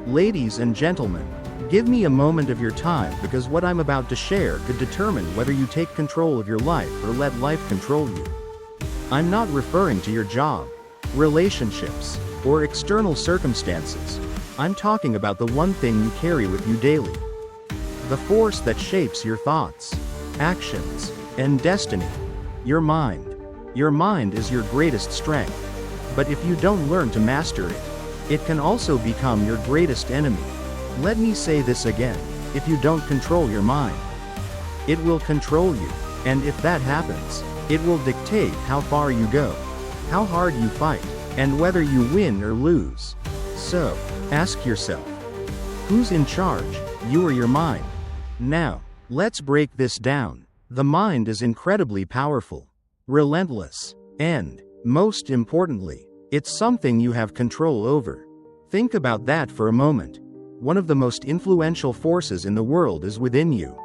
Ladies and gentlemen, give me a moment of your time because what I'm about to share could determine whether you take control of your life or let life control you. I'm not referring to your job, relationships, or external circumstances. I'm talking about the one thing you carry with you daily. The force that shapes your thoughts, actions, and destiny. Your mind. Your mind is your greatest strength. But if you don't learn to master it, it can also become your greatest enemy. Let me say this again. If you don't control your mind, it will control you. And if that happens, it will dictate how far you go, how hard you fight, and whether you win or lose. So, ask yourself, who's in charge, you or your mind? Now, let's break this down. The mind is incredibly powerful, relentless, and, most importantly, it's something you have control over. Think about that for a moment. One of the most influential forces in the world is within you.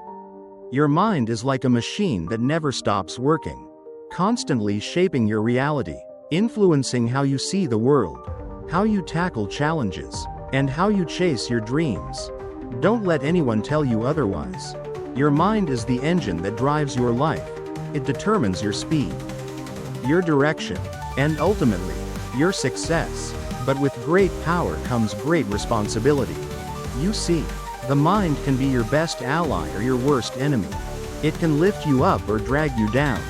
Your mind is like a machine that never stops working, constantly shaping your reality, influencing how you see the world, how you tackle challenges, and how you chase your dreams. Don't let anyone tell you otherwise. Your mind is the engine that drives your life. It determines your speed, your direction, and ultimately, your success. But with great power comes great responsibility. You see, the mind can be your best ally or your worst enemy. It can lift you up or drag you down.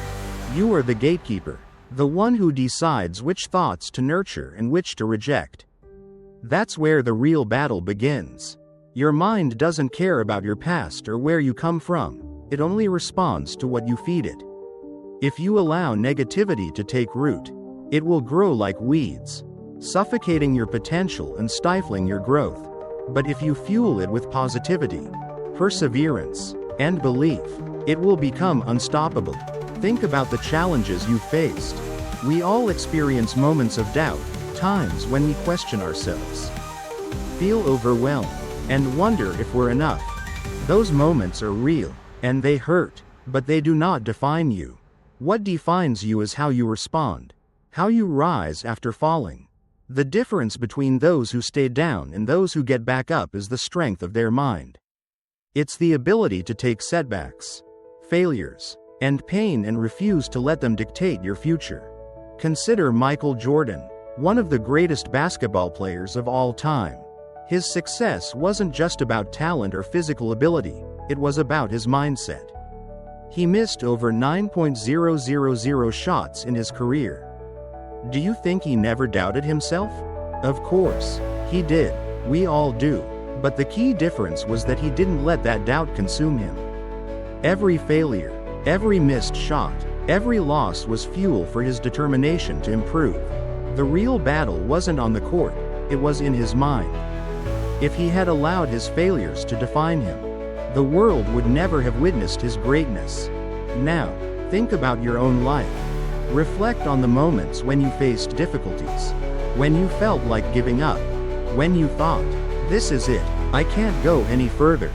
You are the gatekeeper, the one who decides which thoughts to nurture and which to reject. That's where the real battle begins. Your mind doesn't care about your past or where you come from. It only responds to what you feed it. If you allow negativity to take root, it will grow like weeds, suffocating your potential and stifling your growth. But if you fuel it with positivity, perseverance, and belief, it will become unstoppable. Think about the challenges you've faced. We all experience moments of doubt, times when we question ourselves, feel overwhelmed, and wonder if we're enough. Those moments are real, and they hurt, but they do not define you. What defines you is how you respond, how you rise after falling. The difference between those who stay down and those who get back up is the strength of their mind. It's the ability to take setbacks, failures, and pain and refuse to let them dictate your future. Consider Michael Jordan, one of the greatest basketball players of all time. His success wasn't just about talent or physical ability, it was about his mindset. He missed over 9,000 shots in his career. Do you think he never doubted himself? Of course, he did. We all do. But the key difference was that he didn't let that doubt consume him. Every failure, every missed shot, every loss was fuel for his determination to improve. The real battle wasn't on the court, it was in his mind. If he had allowed his failures to define him, the world would never have witnessed his greatness. Now, think about your own life. Reflect on the moments when you faced difficulties, when you felt like giving up, when you thought, this is it, I can't go any further.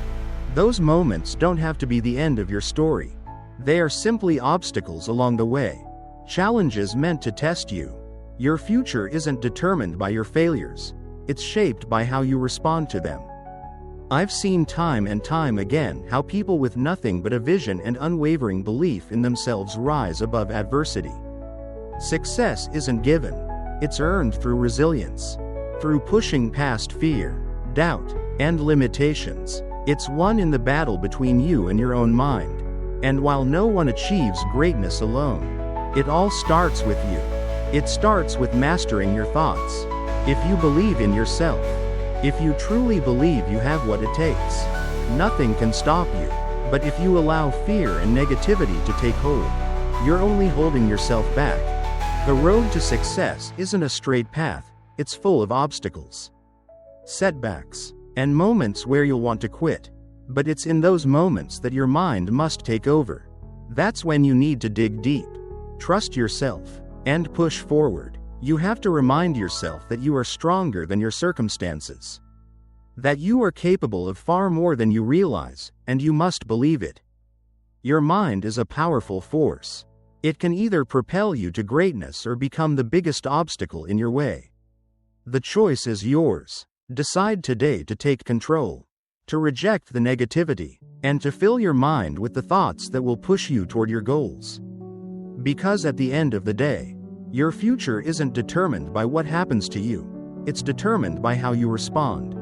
Those moments don't have to be the end of your story. They are simply obstacles along the way, challenges meant to test you. Your future isn't determined by your failures, it's shaped by how you respond to them. I've seen time and time again how people with nothing but a vision and unwavering belief in themselves rise above adversity. Success isn't given, it's earned through resilience, through pushing past fear, doubt, and limitations. It's won in the battle between you and your own mind. And while no one achieves greatness alone, it all starts with you. It starts with mastering your thoughts. If you believe in yourself, if you truly believe you have what it takes, nothing can stop you. But if you allow fear and negativity to take hold, you're only holding yourself back. The road to success isn't a straight path, it's full of obstacles, setbacks, and moments where you'll want to quit. But it's in those moments that your mind must take over. That's when you need to dig deep, trust yourself, and push forward. You have to remind yourself that you are stronger than your circumstances, that you are capable of far more than you realize, and you must believe it. Your mind is a powerful force. It can either propel you to greatness or become the biggest obstacle in your way. The choice is yours. Decide today to take control, to reject the negativity, and to fill your mind with the thoughts that will push you toward your goals. Because at the end of the day, your future isn't determined by what happens to you, it's determined by how you respond.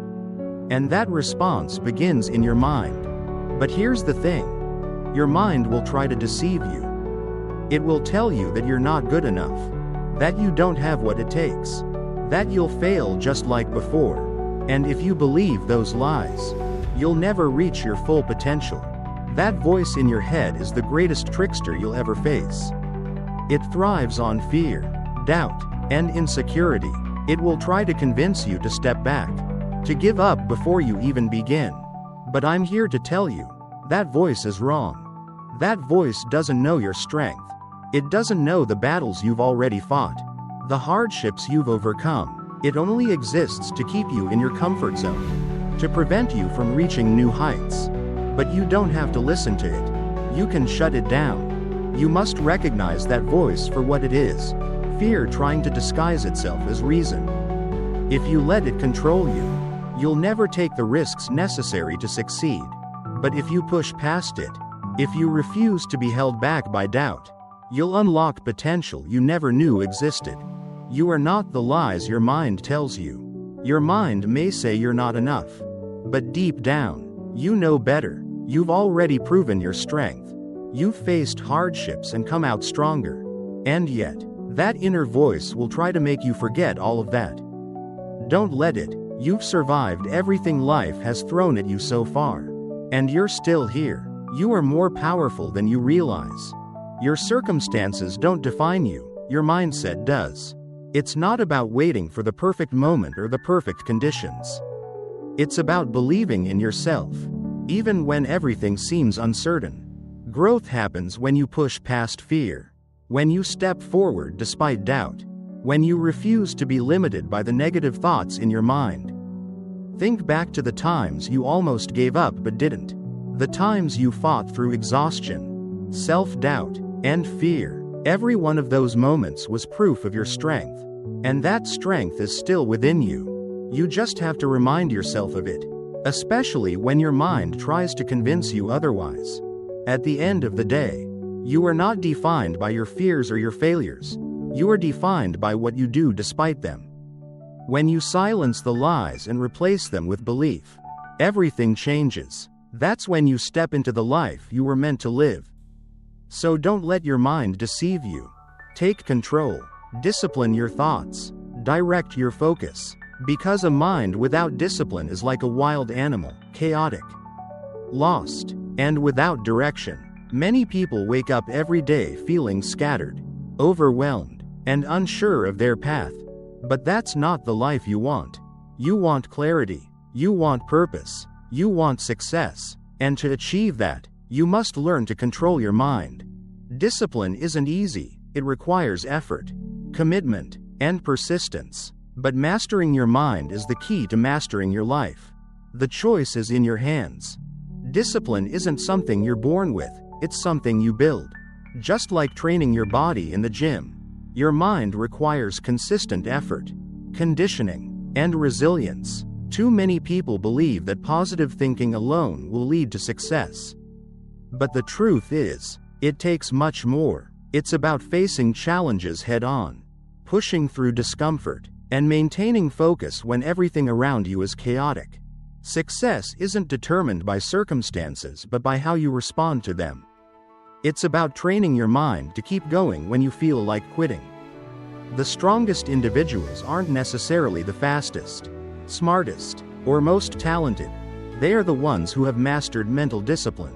And that response begins in your mind. But here's the thing. Your mind will try to deceive you. It will tell you that you're not good enough, that you don't have what it takes, that you'll fail just like before. And if you believe those lies, you'll never reach your full potential. That voice in your head is the greatest trickster you'll ever face. It thrives on fear, doubt, and insecurity. It will try to convince you to step back, to give up before you even begin. But I'm here to tell you, that voice is wrong. That voice doesn't know your strength. It doesn't know the battles you've already fought, the hardships you've overcome. It only exists to keep you in your comfort zone, to prevent you from reaching new heights. But you don't have to listen to it. You can shut it down. You must recognize that voice for what it is, fear trying to disguise itself as reason. If you let it control you, you'll never take the risks necessary to succeed. But if you push past it, if you refuse to be held back by doubt, you'll unlock potential you never knew existed. You are not the lies your mind tells you. Your mind may say you're not enough. But deep down, you know better. You've already proven your strength. You've faced hardships and come out stronger. And yet, that inner voice will try to make you forget all of that. Don't let it. You've survived everything life has thrown at you so far. And you're still here. You are more powerful than you realize. Your circumstances don't define you, your mindset does. It's not about waiting for the perfect moment or the perfect conditions. It's about believing in yourself, even when everything seems uncertain. Growth happens when you push past fear, when you step forward despite doubt, when you refuse to be limited by the negative thoughts in your mind. Think back to the times you almost gave up but didn't. The times you fought through exhaustion, self-doubt, and fear. Every one of those moments was proof of your strength. And that strength is still within you. You just have to remind yourself of it, especially when your mind tries to convince you otherwise. At the end of the day, you are not defined by your fears or your failures. You are defined by what you do despite them. When you silence the lies and replace them with belief, everything changes. That's when you step into the life you were meant to live. So don't let your mind deceive you. Take control. Discipline your thoughts. Direct your focus. Because a mind without discipline is like a wild animal, chaotic, lost, and without direction. Many people wake up every day feeling scattered, overwhelmed, and unsure of their path. But that's not the life you want. You want clarity. You want purpose. You want success. And to achieve that, you must learn to control your mind. Discipline isn't easy. It requires effort, commitment, and persistence. But mastering your mind is the key to mastering your life. The choice is in your hands. Discipline isn't something you're born with, it's something you build. Just like training your body in the gym, your mind requires consistent effort, conditioning, and resilience. Too many people believe that positive thinking alone will lead to success. But the truth is, it takes much more. It's about facing challenges head-on, pushing through discomfort, and maintaining focus when everything around you is chaotic. Success isn't determined by circumstances but by how you respond to them. It's about training your mind to keep going when you feel like quitting. The strongest individuals aren't necessarily the fastest, smartest, or most talented. They are the ones who have mastered mental discipline.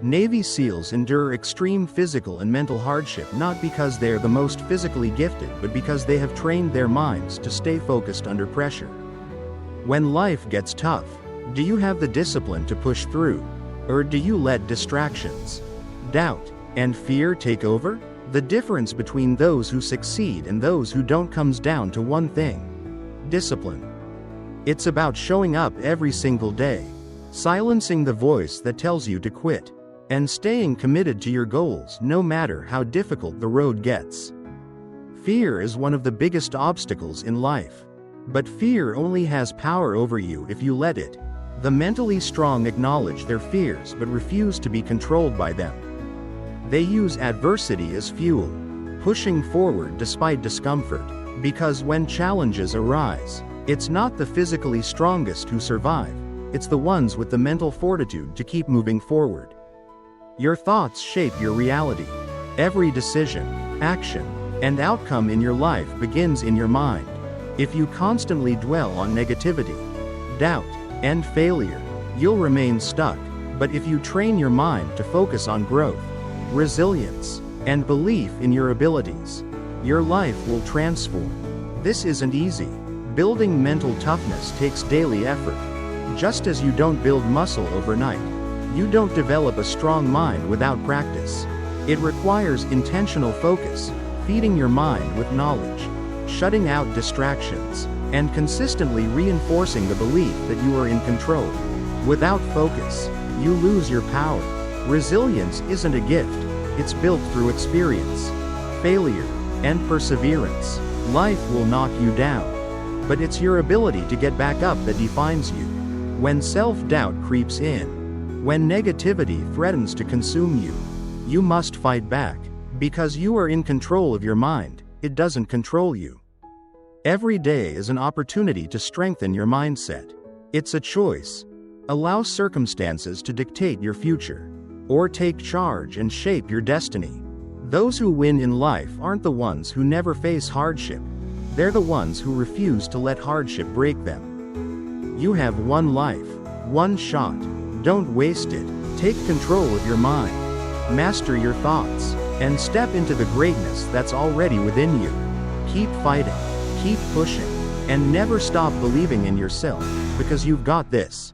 Navy SEALs endure extreme physical and mental hardship not because they are the most physically gifted but because they have trained their minds to stay focused under pressure. When life gets tough, do you have the discipline to push through? Or do you let distractions, doubt, and fear take over? The difference between those who succeed and those who don't comes down to one thing: discipline. It's about showing up every single day, silencing the voice that tells you to quit, and staying committed to your goals no matter how difficult the road gets. Fear is one of the biggest obstacles in life. But fear only has power over you if you let it. The mentally strong acknowledge their fears but refuse to be controlled by them. They use adversity as fuel, pushing forward despite discomfort. Because when challenges arise, it's not the physically strongest who survive, it's the ones with the mental fortitude to keep moving forward. Your thoughts shape your reality. Every decision, action, and outcome in your life begins in your mind. If you constantly dwell on negativity, doubt, and failure, you'll remain stuck. But if you train your mind to focus on growth, resilience, and belief in your abilities, your life will transform. This isn't easy. Building mental toughness takes daily effort. Just as you don't build muscle overnight, you don't develop a strong mind without practice. It requires intentional focus, feeding your mind with knowledge, shutting out distractions, and consistently reinforcing the belief that you are in control. Without focus, you lose your power. Resilience isn't a gift, it's built through experience, failure, and perseverance. Life will knock you down, but it's your ability to get back up that defines you. When self-doubt creeps in, when negativity threatens to consume you, you must fight back. Because you are in control of your mind, it doesn't control you. Every day is an opportunity to strengthen your mindset. It's a choice. Allow circumstances to dictate your future, or take charge and shape your destiny. Those who win in life aren't the ones who never face hardship. They're the ones who refuse to let hardship break them. You have one life, one shot. Don't waste it. Take control of your mind. Master your thoughts, and step into the greatness that's already within you. Keep fighting, keep pushing, and never stop believing in yourself, because you've got this.